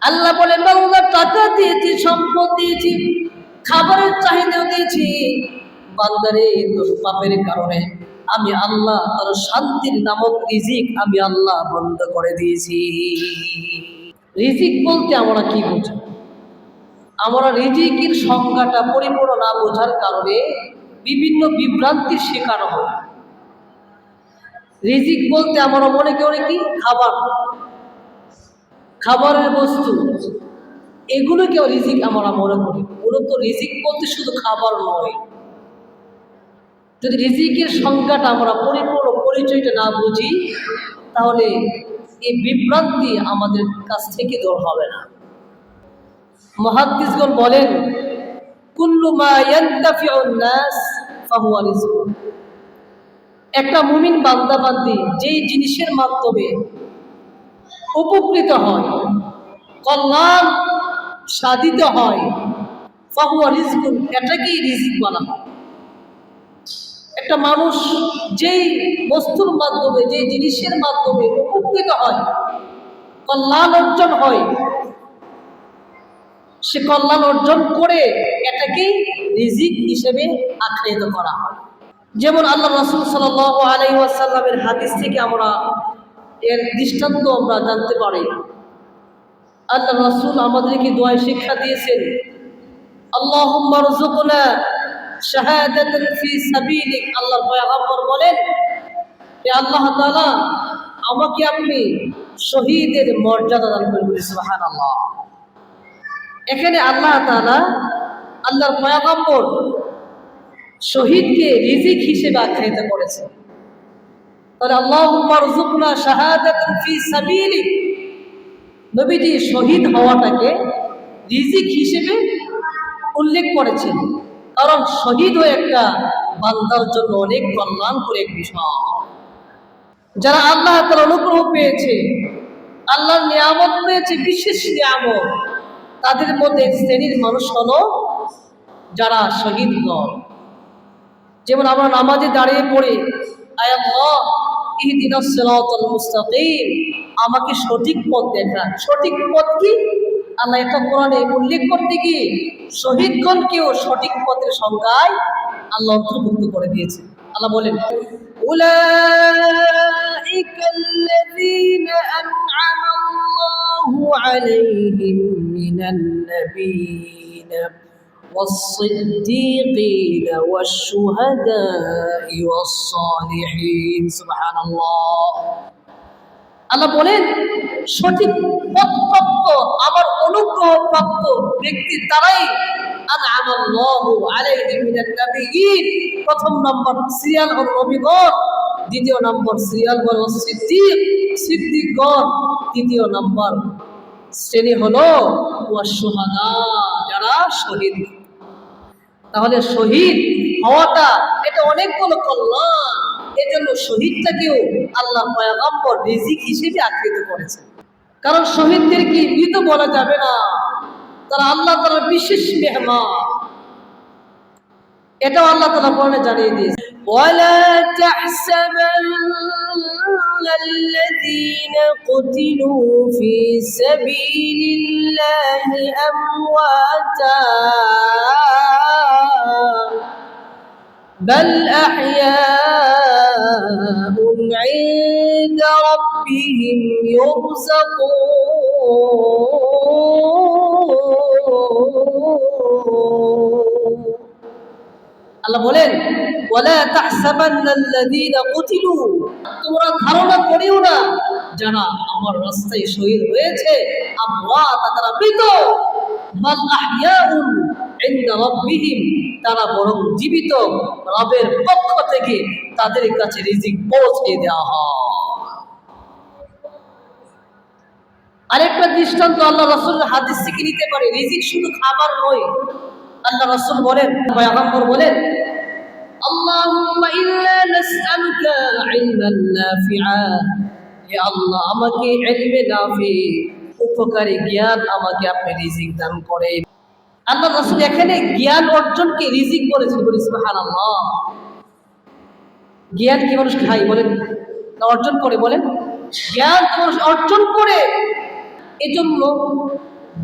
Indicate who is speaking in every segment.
Speaker 1: আল্লাহ বলে বান্দা টাকা দিয়েছি, সম্পদ দিয়েছি, খাবারের চাহিদা দিয়েছি, বান্দারে তোর পাপের কারণে আমি আল্লাহ তার শান্তির নামক রিজিক আমি আল্লাহ বন্ধ করে দিয়েছি। রিজিক বলতে আমরা কি বুঝি? আমরা রিজিকের সংজ্ঞাটা পরিপূর্ণ না বোঝার কারণে বিভিন্ন বিভ্রান্তির শিকার হয়। রিজিক বলতে আমরা মনে করি কি খাবার, খাবারের বস্তু, এগুলোকেও রিজিক আমরা মনে করি। মূলত রিজিক বলতে শুধু খাবার নয়। যদি রিজিকের সংজ্ঞাটা আমরা পরিপূর্ণ পরিচয়টা না বুঝি, তাহলে এই বিভ্রান্তি আমাদের কাছ থেকে দূর হবে না। মুহাদ্দিসগণ বলেন, কুল্লু মা ইয়ানতাফিউন নাস ফাহুয়া রিজক। একটা মুমিন বান্দা বান্দি যেই জিনিসের মাধ্যমে উপকৃত হয়, কল্যাণ সাধিত হয়, ফাহুয়া রিজকুন, এটাকেই রিজিক বলা হয়। একটা মানুষ যেই বস্তুর মাধ্যমে, যেই জিনিসের মাধ্যমে উপকৃত হয়, কল্যাণ অর্জন হয়, সে কল্যাণ অর্জন করে এটাকেই রিজিক হিসেবে আখ্যায়িত করা হয়। যেমন আল্লাহ রাসূল সাল্লাল্লাহু আলাইহি ওয়াসাল্লামের হাদিস থেকে আমরা এর দৃষ্টান্ত আমরা জানতে পারি। আল্লাহ রাসূল আমাদেরকে দোয়ায় শিক্ষা দিয়েছেন, আল্লাহুম্মা রযুকনা শাহাদাতান ফি সাবিলিক। আল্লাহর পয়গম্বর বলেন, হে আল্লাহ তাআলা, আমাকে আপনি শহীদের মর্যাদা দান করুন। সুবহানাল্লাহ। এখানে আল্লাহ তাআলা, আল্লাহর পয়গম্বর শহীদকে রিজিক হিসেবে আখ্যায়িত করেছেন। তাহলে আল্লাহুম্মা রযুকনা শাহাদাতান ফি সাবিলিক, নবীজি শহীদ হওয়াটাকে রিজিক হিসেবে উল্লেখ করেছেন। কারণ শহীদ হয়ে একটা বান্দার জন্য অনেক কল্যাণ করে এক বিষয়। যারা আল্লাহ তাআলার অনুগ্রহ পেয়েছে, আল্লাহর নিয়ামত পেয়েছে, বিশেষ নিয়ামত, তাদের মধ্যে এক শ্রেণীর মানুষ হলো যারা শহীদগণ। যেমন আমরা নামাজে দাঁড়িয়ে পড়ি, আয় আল্লাহ ইহদিনাস সিরাতাল মুস্তাকিম, আমাকে সঠিক পথ দেখান। সঠিক পথ কি? আল্লাহ এটা কোরআনে উল্লেখ করতে গিয়ে শহীদগণকেও সঠিক পথের সংজ্ঞায় আল্লাহ অন্তর্ভুক্ত করে দিয়েছে। আল্লাহ বলেন, উলাইকাল্লাযীনা আন'আমা আল্লাহু আলাইহিম মিনান নাবিয়্যিনা والصديقين والشهداء والصالحين। সুবহানাল্লাহ। আল্লাহ বলেন, সঠিক পথপ্রাপ্ত, আমার অনুগ্রহ প্রাপ্ত ব্যক্তি তারাই আন'আমা আল্লাহু আলাইহিম মিনান নাবিয়্যিন। প্রথম নম্বর সিরিয়াল হল নবীগণ, দ্বিতীয় নম্বর সিরিয়াল হল সিদ্দিকগণ, তৃতীয় নম্বর শ্রেণী হলো ওয়াস-শুহাদা, যারা শহীদ। তাহলে শহীদ হওয়াটা এটা অনেক বড় কল্যাণ। এজন্য শহীদটাকেও আল্লাহ পয়গম্বর রিজিক হিসেবে আখ্যায়িত করেছেন। কারণ শহীদদেরকে মৃত বলা যাবে না, তারা আল্লাহ তাআলার বিশেষ মেহমান। এটাও আল্লাহ তাআলা কোরআনে জানিয়ে দিয়েছে, ওয়ালা তাহসাবান্নাল্লাযীনা কুতিলু ফি সাবিলিল্লাহি আমওয়াতা بل أحياء عند ربهم يرزقون। আল্লাহ বলেন, ওয়ালা তাহসাবান্নাল্লাযীনা কুতিলু, তোমরা ধারণা করিও না যারা আমার রাস্তায় শহীদ হয়েছে আমওয়াত, তারা মৃত, বাল আহইয়াউন ইনদা রাব্বিহিম, তারা বরং জীবিত, রবের পক্ষ থেকে তাদের কাছে রিজিক পৌঁছে দেওয়া হয়। আরেকটা দৃষ্টান্ত আল্লাহ রাসূলের হাদিস থেকে নিতে পারে, রিজিক শুধু খাবার নয়। আল্লাহ রাসূল বলেন, পয়গম্বর বলেন, আল্লাহুম্মা ইন্না নাসআলুকা ইলমান নাফিআ, হে আল্লাহ আমাকে ইলমে নাফি, উপকারী জ্ঞান আমাকে আপনি রিজিক দান করেন। আল্লাহ রাসূল এখানে জ্ঞান অর্জনকে রিজিক বলেছেন। বলি সুবহানাল্লাহ। জ্ঞান কি মানুষ খায় বলেন, না অর্জন করে বলেন? জ্ঞান মানুষ অর্জন করে। এজন্য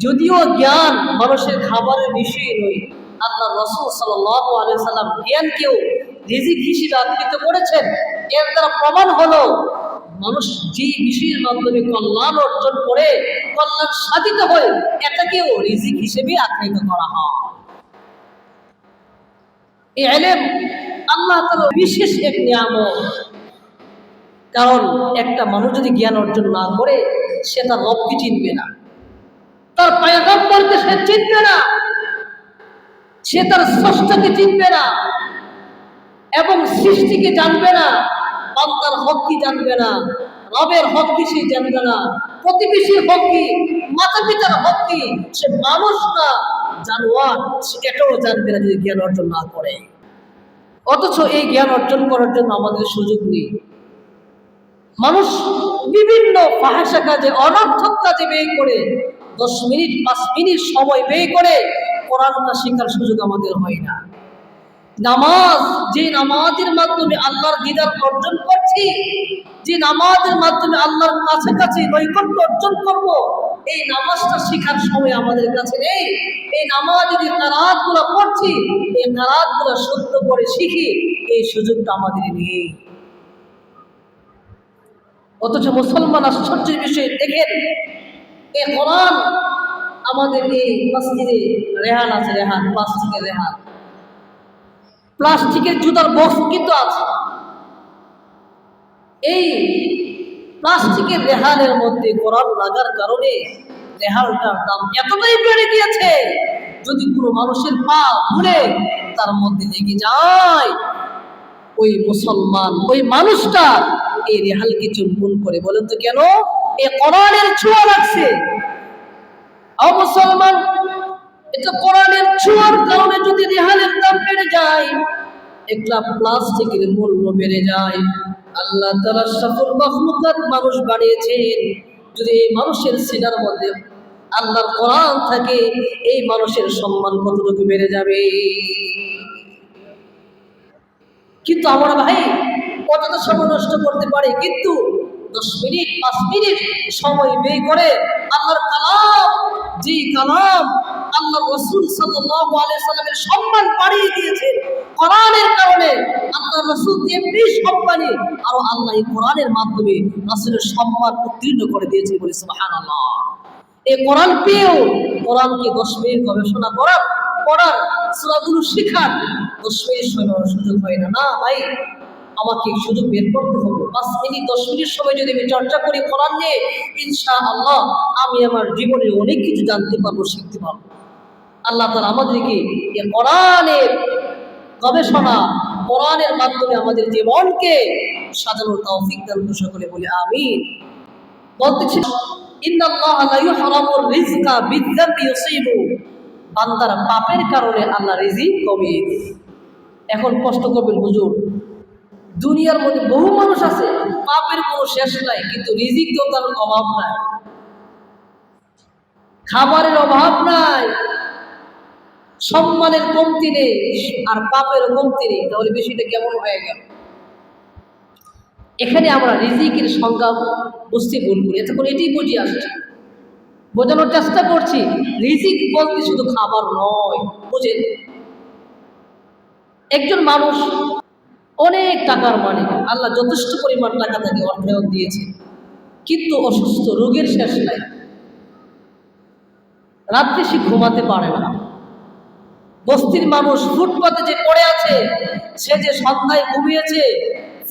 Speaker 1: যদিও জ্ঞান মানুষের খাবারের বিষয় নয়, আল্লাহ রাসূল সাল্লাল্লাহু আলাইহি সাল্লাম জ্ঞানকেও রিজিক হিসেবে আখ্যায়িত করেছেন। এর দ্বারা প্রমাণ হলো মানুষ যে বিষয়ের মাধ্যমে কল্যাণ অর্জন করে, কল্যাণ সাধিত হয়, এটাকেও রিজিক হিসেবে আখ্যায়িত করা হয়। এই ইলম আল্লাহ তাআলার বিশেষ এক নিয়ামত। কারণ একটা মানুষ যদি জ্ঞান অর্জন না করে, সে তার রবকে চিনবে না, তার পয়গম্বরকে সে চিনবে না, সে তার স্রষ্টাকে চিনবে না, এবং সৃষ্টিকে জানবে না, বান্দার হক কি জানবে না, রবের হক কি সে জানবে না, প্রতিবেশীর হক কি, মাতা পিতার হক কি, সে মানুষ না জানোয়ার, সে এটাও জানবে না যদি জ্ঞান অর্জন না করে। অথচ এই জ্ঞান অর্জন করার জন্য আমাদের সুযোগ নেই। মানুষ বিভিন্ন ফাহিশা কাজে, অনর্থক কাজে ব্যয় করে 10 মিনিট 5 মিনিট সময় ব্যয় করে কোরআনটা শেখার সুযোগ আমাদের হয় না। নামাজ, যে নামাজের মাধ্যমে আল্লাহর দিদার অর্জন করছি, যে নামাজের মাধ্যমে আল্লাহর কাছাকাছি নৈকট্য অর্জন করব, এই নামাজটা শেখার সময় আমাদের কাছে নেই। এই নামাজের যে কারাতগুলো পড়ছি, এই কারাতগুলো শুদ্ধ করে শিখি, এই সুযোগটা আমাদের নেই। অথচ মুসলমান আশ্চর্যের বিষয় দেখেন, এই কোরআন আমাদের এই মসজিদে রেহান আছে, রেহান, প্লাস্টিকের রেহান, প্লাস্টিকের জুতার বক্স কিন্তু আছে। এই প্লাস্টিকের রেহানের মধ্যে কোরআন লাগার কারণে রেহানটার দাম এতটাই বেড়ে গিয়েছে, যদি কোনো মানুষের পা ঘুরে তার মধ্যে লেগে যায়, ওই মুসলমান, ওই মানুষটা এই রেহালকে চুম্বন করে। বলেন তো কেন? এই কোরআনের ছোঁয়া লাগছে। ও মুসলমান, এটা কোরআনের ছোঁয়ার কারণে যদি রেহালের দাম বেড়ে যায়, একটা প্লাস্টিকের মূল্য বেড়ে যায়। আল্লাহ তাআলা সকল মাখলুকাত মানুষ বানিয়েছেন, যদি এই মানুষের সিনার মধ্যে আল্লাহর কোরআন থাকে, এই মানুষের সম্মান কতটুকু বেড়ে যাবে। কিন্তু আমরা ভাই কতটা সময় নষ্ট করতে পারি, কিন্তু 10 মিনিট 5 মিনিট সময় ব্যয় করে আল্লাহর কালাম, যে কালাম আল্লাহ রাসূল সাল্লাল্লাহু আলাইহি সাল্লামের সম্মান বাড়িয়ে দিয়েছে কোরআনের কারণে। আল্লাহ রাসূল এমনি সম্মানী, আর আল্লাহ এই কোরআনের মাধ্যমে রাসূলের সম্মান উত্তীর্ণ করে দিয়েছে, বলে সুবহানাল্লাহ। এই কোরআন পেয়েও কোরআনকে 10 মিনিট গবেষণা করার, পড়ার, সূরাগুলো শেখার 10 মিনিট সময় সুযোগ হয় না। না ভাই, আমাকে সুযোগ বের করতে হবে। 5 মিনিট 10 মিনিট সময় যদি আমি চর্চা করি কোরআন নিয়ে, ইনশাআল্লাহ আমি আমার জীবনে অনেক কিছু জানতে পারবো, শিখতে পারবো। আল্লাহ তাআলা আমাদেরকে এই কোরআনের গবেষণা, কোরআনের মাধ্যমে আমাদের জীবনকে সাজানোর তৌফিক দান করুন, সকলে বলি আমিন। বলতেছি, ইন্নাল্লাহা লা ইউহরামুর রিজকা বিয-যামবি ইউসিবু, বান্দার পাপের কারণে আল্লাহ রিজিক কমিয়ে দেয়। এখন প্রশ্ন করবেন, হুজুর, দুনিয়ার মধ্যে বহু মানুষ আছে, পাপের কোনো শেষ নাই, কিন্তু রিজিক তো তার অভাব নাই, খাবারের অভাব নাই, সম্মানের কমতি নেই, আর পাপের কমতি নেই, তাহলে বিষয়টা কেমন হয়ে গেল? এখানে আমরা রিজিকের সংজ্ঞা বুঝতে ভুল করি। এতক্ষণ এটাই বুঝিয়ে আসছি, বোঝানোর চেষ্টা করছি, রিজিক বলতে শুধু খাবার নয়। বুঝেন, একজন মানুষ অনেক টাকার মালিক, আল্লাহ যথেষ্ট পরিমাণ টাকা তাকে অর্থায়ন দিয়েছে, কিন্তু অসুস্থ, রোগের শেষ নাই, রাত্রে সে ঘুমাতে পারে না। বস্তির মানুষ ফুটপাতে যে পড়ে আছে, সে যে সন্ধ্যায় ঘুমিয়েছে,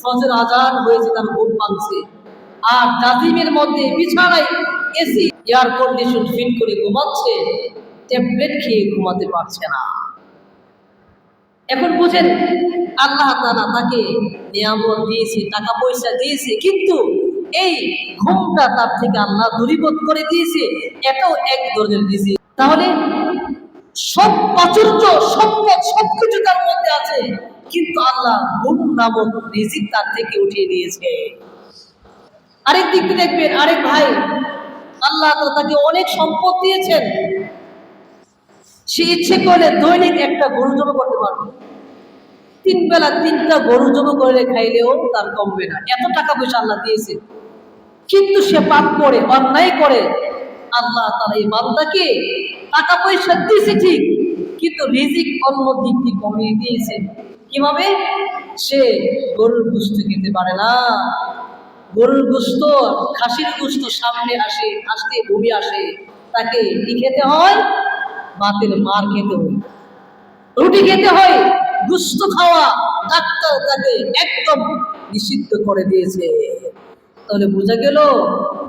Speaker 1: ফজর আজান হয়েছে, তার ঘুম ভাঙছে, আর জাজিমের মধ্যে বিছানায় এসি এয়ার কন্ডিশন ফিট করে ঘুমাচ্ছে, ট্যাবলেট খেয়ে ঘুমাতে পারছে না। এখন বুঝেন, আল্লাহ তাআলা তাকে নিয়ামত দিয়েছে, টাকা পয়সা দিয়েছে, কিন্তু এই ঘুমটা তার থেকে আল্লাহ দূরীভূত করে দিয়েছে, এটাও এক ধরনের রিজিক। তাহলে সব প্রাচুর্য, সম্পদ, সবকিছু তার মধ্যে আছে, কিন্তু আল্লাহ ঘুম নামক রিজিক তার থেকে উঠিয়ে দিয়েছে। আরেক দিক দেখবেন, আরেক ভাই, আল্লাহ তাকে অনেক সম্পদ দিয়েছেন, সে ইচ্ছে করলে দৈনিক একটা গরু জবাই করতে পারবে, 3 বেলা 3টা গরু জবাই করে খাইলেও তার কমবে না, এত টাকা পয়সা আল্লাহ দিয়েছে, কিন্তু সে পাপ করে, অন্যায় করে, আল্লাহ তাআলা এই বান্দাকে টাকা পয়সা দিয়েছে ঠিক, কিন্তু রিজিক অন্য দিক দিয়ে কমিয়ে দিয়েছে। কিভাবে? সে গরুর গোশত খেতে পারে না। গরুর গোশত, খাসির গোশত সামনে আসতে বমি আসে, তাকে কি খেতে হয়? ভাতের মার খেতে হয়, রুটি খেতে হয়। গোশত খাওয়া ডাক্তার তাকে একদম নিষিদ্ধ করে দিয়েছে। তাহলে বোঝা গেল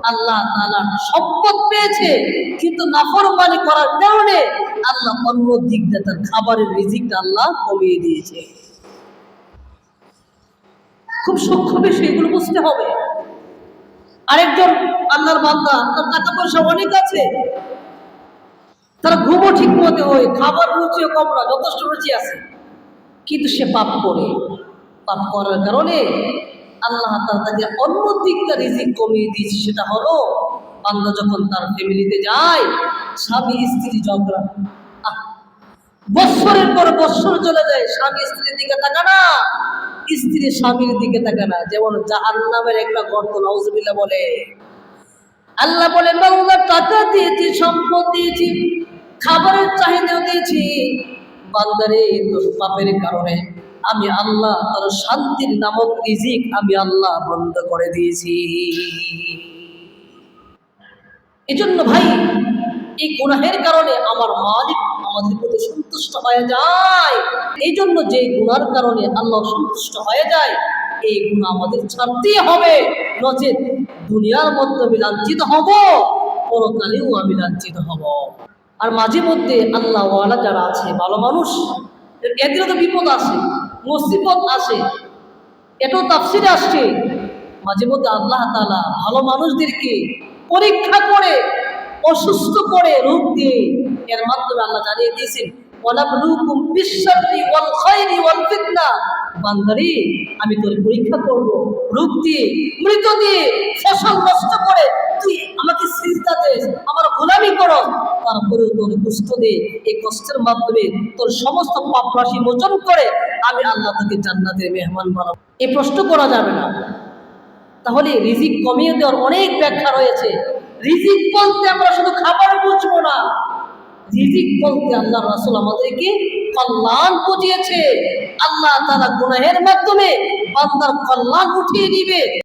Speaker 1: আল্লাহ তাআলা সম্পদ পেয়েছে, কিন্তু নাফরমানি করার কারণে আল্লাহ অন্য দিক দিয়ে তার খাবারের রিজিকটা আল্লাহ কমিয়ে দিয়েছে। খুব সূক্ষ্ম বিষয়, এগুলো বুঝতে হবে। আরেকজন আল্লাহর বান্দা, তার টাকা পয়সা অনেক আছে, তার ঘুমও ঠিক মতো হয়, খাবার রুচিও কম না, যথেষ্ট রুচি আছে, কিন্তু সে পাপ করে। পাপ করার কারণে আল্লাহ তাআলা তাকে অন্য দিকটা রিজিক কমিয়ে দিয়েছে। সেটা হলো বান্দা যখন তার ফ্যামিলিতে যায়, স্বামী স্ত্রী ঝগড়া, বৎসরের পর বৎসর চলে যায়, স্বামী স্ত্রীর দিকে তাকা না, স্ত্রী স্বামীর দিকে তাকা না। যেমন জাহান্নামের একটা গর্ত, নাউজুবিল্লাহ বলে। আল্লাহ বলে, বান্দা টাকা দিয়েছি, সম্পদ দিয়েছি, খাবারের চাহিদা দিয়েছি, বান্দারে তোর পাপের কারণে আমি আল্লাহ তার শান্তির নামক রিজিক আমি আল্লাহ বন্ধ করে দিয়েছি। এজন্য ভাই, এই গুনাহের কারণে আমার মালিক আমাদের প্রতি সন্তুষ্ট হয়ে যায়। এই জন্য যে গুনার কারণে আল্লাহ সন্তুষ্ট হয়ে যায়, এই গুনাহ আমাদের ছাড়তেই হবে, নচেত দুনিয়ার মধ্যে আমি লাঞ্ছিত হব, পরকালেও আমি লাঞ্ছিত হব। আর মাঝে মধ্যে আল্লাহ ওয়ালা যারা আছে, ভালো মানুষ, এদেরও তো বিপদ আসে, মুসিবত আসে। এটাও তাফসিরে আসছে, মাঝে মধ্যে আল্লাহ তাআলা ভালো মানুষদেরকে পরীক্ষা করে, অসুস্থ করে, রোগ দিয়ে, এর মাধ্যমে আল্লাহ জানিয়ে দিয়েছেন, ওয়ালাবলুকুম বিশ-শাররি ওয়াল খায়রি ওয়াল ফিতনা। বান্দারে, আমি তোর পরীক্ষা করব রোগ দিয়ে, মৃত দিয়ে, ফসল নষ্ট করে, তুই আমাকে সিজদা দে, আমার গোলামি করো, তারপরেও তোর কষ্ট দে। এই কষ্টের মাধ্যমে তোর সমস্ত পাপ রাশি মোচন করে আমি আল্লাহ তোকে জান্নাতের মেহমান বানাবো। এই প্রশ্ন করা যাবে না। তাহলে রিজিক কমিয়ে দেওয়ার অনেক ব্যাখ্যা রয়েছে। রিজিক বলতে আমরা শুধু খাবার বুঝবো না, রিজিক বলতে আল্লাহ রাসূল আমাদেরকে কল্যাণ বুঝিয়েছে। আল্লাহ তাআলা গুনাহের মাধ্যমে বান্দার কল্যাণ উঠিয়ে দিবে।